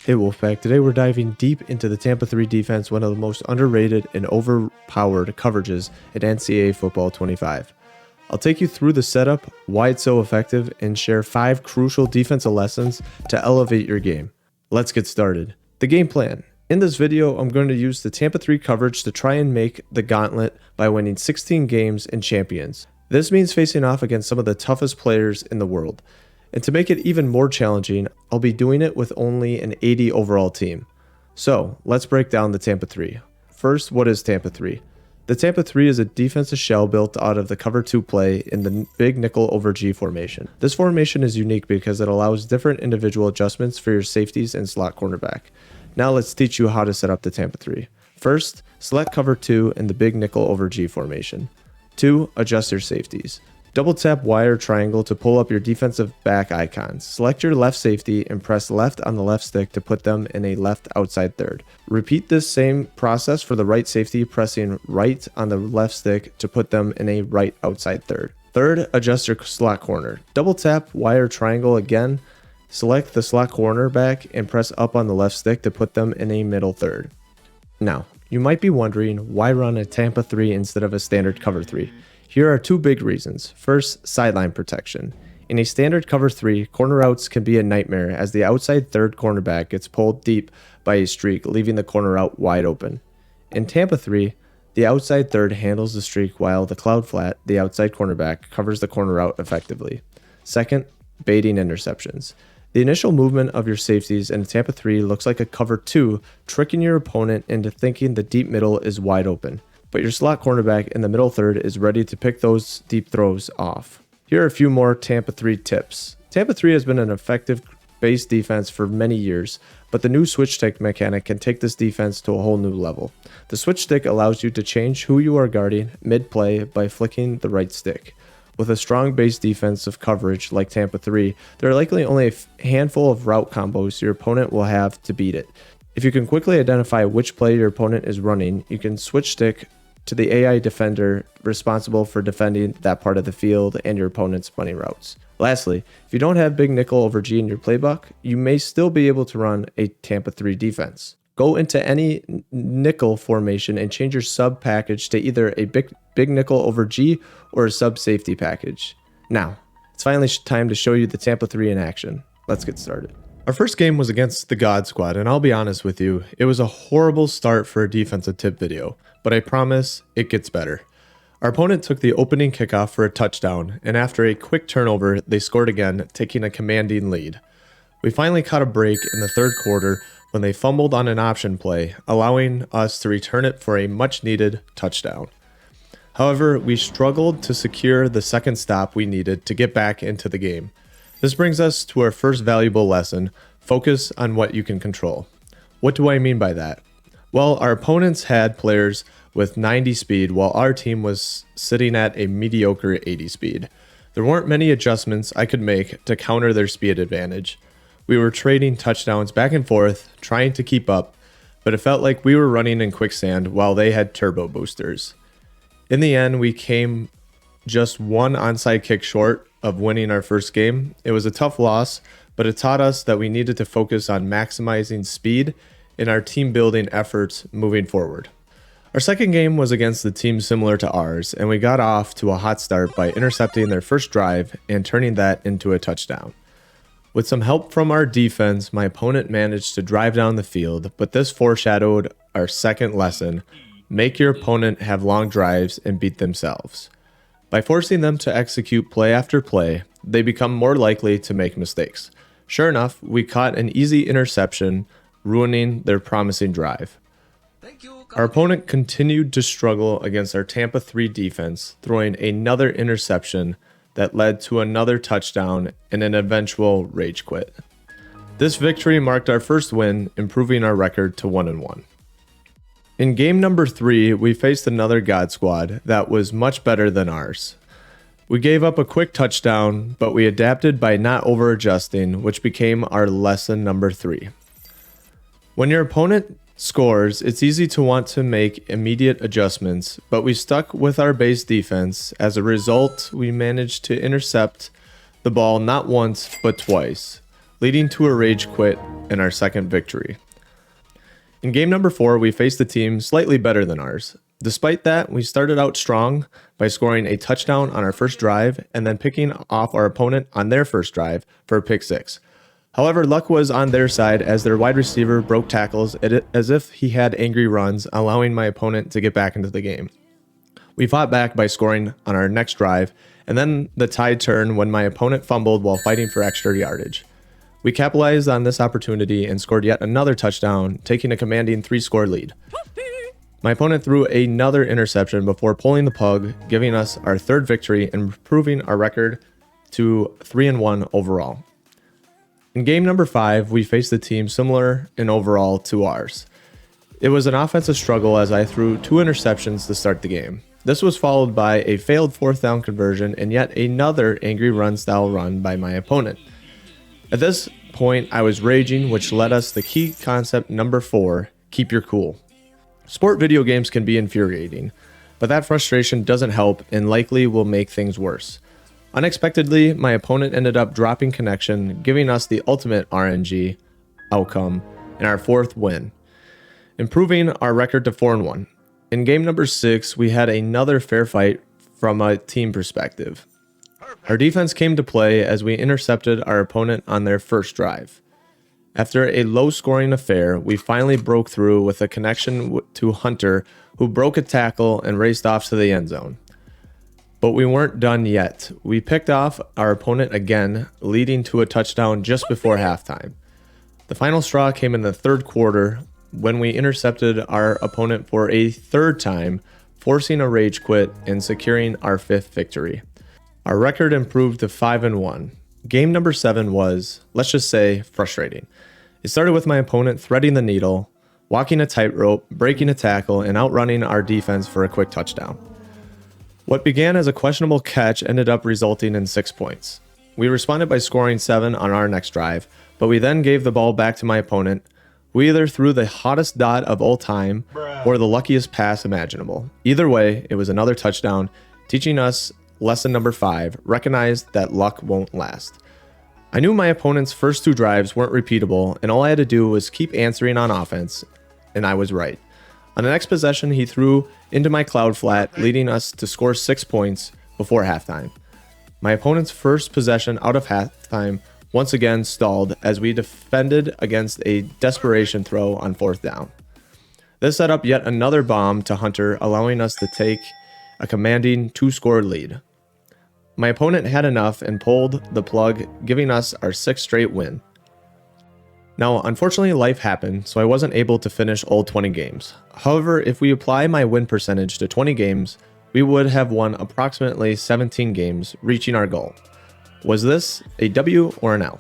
Hey Wolfpack, today we're diving deep into the Tampa 3 defense, one of the most underrated and overpowered coverages in NCAA Football 25. I'll take you through the setup, why it's so effective, and share 5 crucial defensive lessons to elevate your game. Let's get started. The game plan. In this video, I'm going to use the Tampa 3 coverage to try and make the gauntlet by winning 16 games and champions. This means facing off against some of the toughest players in the world. And to make it even more challenging, I'll be doing it with only an 80 overall team. So let's break down the Tampa 3. First, what is Tampa 3? The Tampa 3 is a defensive shell built out of the cover 2 play in the big nickel over G formation. This formation is unique because it allows different individual adjustments for your safeties and slot cornerback. Now let's teach you how to set up the Tampa 3. First, select cover 2 in the big nickel over G formation. 2. Adjust your safeties. Double tap Y or triangle to pull up your defensive back icons. Select your left safety and press left on the left stick to put them in a left outside third. Repeat this same process for the right safety, pressing right on the left stick to put them in a right outside third. Third, adjust your slot corner. Double tap Y or triangle again. Select the slot cornerback and press up on the left stick to put them in a middle third. Now, you might be wondering why run a Tampa 3 instead of a standard cover 3. Here are 2 big reasons. First, sideline protection. In a standard cover 3, corner outs can be a nightmare as the outside third cornerback gets pulled deep by a streak, leaving the corner out wide open. In Tampa 3, the outside third handles the streak while the cloud flat, the outside cornerback, covers the corner out effectively. Second, baiting interceptions. The initial movement of your safeties in Tampa 3 looks like a cover 2, tricking your opponent into thinking the deep middle is wide open. But your slot cornerback in the middle third is ready to pick those deep throws off. Here are a few more Tampa 3 tips. Tampa 3 has been an effective base defense for many years, but the new switch stick mechanic can take this defense to a whole new level. The switch stick allows you to change who you are guarding mid-play by flicking the right stick. With a strong base defensive coverage like Tampa 3, there are likely only a handful of route combos your opponent will have to beat it. If you can quickly identify which play your opponent is running, you can switch stick to the AI defender responsible for defending that part of the field and your opponent's money routes. Lastly, if you don't have big nickel over G in your playbook, you may still be able to run a Tampa 3 defense. Go into any nickel formation and change your sub package to either a big nickel over G or a sub safety package. Now, it's finally time to show you the Tampa 3 in action. Let's get started. Our first game was against the God Squad, and I'll be honest with you, it was a horrible start for a defensive tip video, but I promise it gets better. Our opponent took the opening kickoff for a touchdown, and after a quick turnover, they scored again, taking a commanding lead. We finally caught a break in the third quarter when they fumbled on an option play, allowing us to return it for a much-needed touchdown. However, we struggled to secure the second stop we needed to get back into the game. This brings us to our first valuable lesson: focus on what you can control. What do I mean by that? Well, our opponents had players with 90 speed while our team was sitting at a mediocre 80 speed. There weren't many adjustments I could make to counter their speed advantage. We were trading touchdowns back and forth, trying to keep up, but it felt like we were running in quicksand while they had turbo boosters. In the end, we came just one onside kick short of winning our first game. It was a tough loss, but it taught us that we needed to focus on maximizing speed in our team building efforts moving forward. Our second game was against a team similar to ours, and we got off to a hot start by intercepting their first drive and turning that into a touchdown. With some help from our defense, my opponent managed to drive down the field, but this foreshadowed our second lesson: make your opponent have long drives and beat themselves. By forcing them to execute play after play, they become more likely to make mistakes. Sure enough, we caught an easy interception, ruining their promising drive. Our opponent continued to struggle against our Tampa 3 defense, throwing another interception that led to another touchdown and an eventual rage quit. This victory marked our first win, improving our record to 1-1. In game number 3, we faced another God Squad that was much better than ours. We gave up a quick touchdown, but we adapted by not over-adjusting, which became our lesson number 3. When your opponent scores, it's easy to want to make immediate adjustments, but we stuck with our base defense. As a result, we managed to intercept the ball not once, but twice. leading to a rage quit and our second victory. In game number 4, we faced a team slightly better than ours. Despite that, we started out strong by scoring a touchdown on our first drive and then picking off our opponent on their first drive for a pick 6. However, luck was on their side as their wide receiver broke tackles as if he had angry runs, allowing my opponent to get back into the game. We fought back by scoring on our next drive, and then the tide turned when my opponent fumbled while fighting for extra yardage. We capitalized on this opportunity and scored yet another touchdown, taking a commanding 3-score lead. My opponent threw another interception before pulling the plug, giving us our third victory and improving our record to 3-1 overall. In game number 5, we faced a team similar in overall to ours. It was an offensive struggle as I threw 2 interceptions to start the game. This was followed by a failed 4th down conversion and yet another angry run style run by my opponent. At this point, I was raging, which led us to key concept number 4, keep your cool. Sport video games can be infuriating, but that frustration doesn't help and likely will make things worse. Unexpectedly, my opponent ended up dropping connection, giving us the ultimate RNG outcome and our 4th win, improving our record to 4-1. In game number 6, we had another fair fight from a team perspective. Our defense came to play as we intercepted our opponent on their first drive. After a low-scoring affair, we finally broke through with a connection to Hunter, who broke a tackle and raced off to the end zone. But we weren't done yet. We picked off our opponent again, leading to a touchdown just before halftime. The final straw came in the 3rd quarter when we intercepted our opponent for a 3rd time, forcing a rage quit and securing our 5th victory. Our record improved to 5-1. Game number 7 was, let's just say, frustrating. It started with my opponent threading the needle, walking a tightrope, breaking a tackle, and outrunning our defense for a quick touchdown. What began as a questionable catch ended up resulting in 6 points. We responded by scoring 7 on our next drive, but we then gave the ball back to my opponent, who either threw the hottest dot of all time or the luckiest pass imaginable. Either way, it was another touchdown, teaching us lesson number 5, recognize that luck won't last. I knew my opponent's first 2 drives weren't repeatable, and all I had to do was keep answering on offense, and I was right. On the next possession, he threw into my cloud flat, leading us to score 6 points before halftime. My opponent's first possession out of halftime once again stalled as we defended against a desperation throw on 4th down. This set up yet another bomb to Hunter, allowing us to take a commanding 2-score lead. My opponent had enough and pulled the plug, giving us our 6th straight win. Now, unfortunately, life happened, so I wasn't able to finish all 20 games. However, if we apply my win percentage to 20 games, we would have won approximately 17 games, reaching our goal. Was this a W or an L?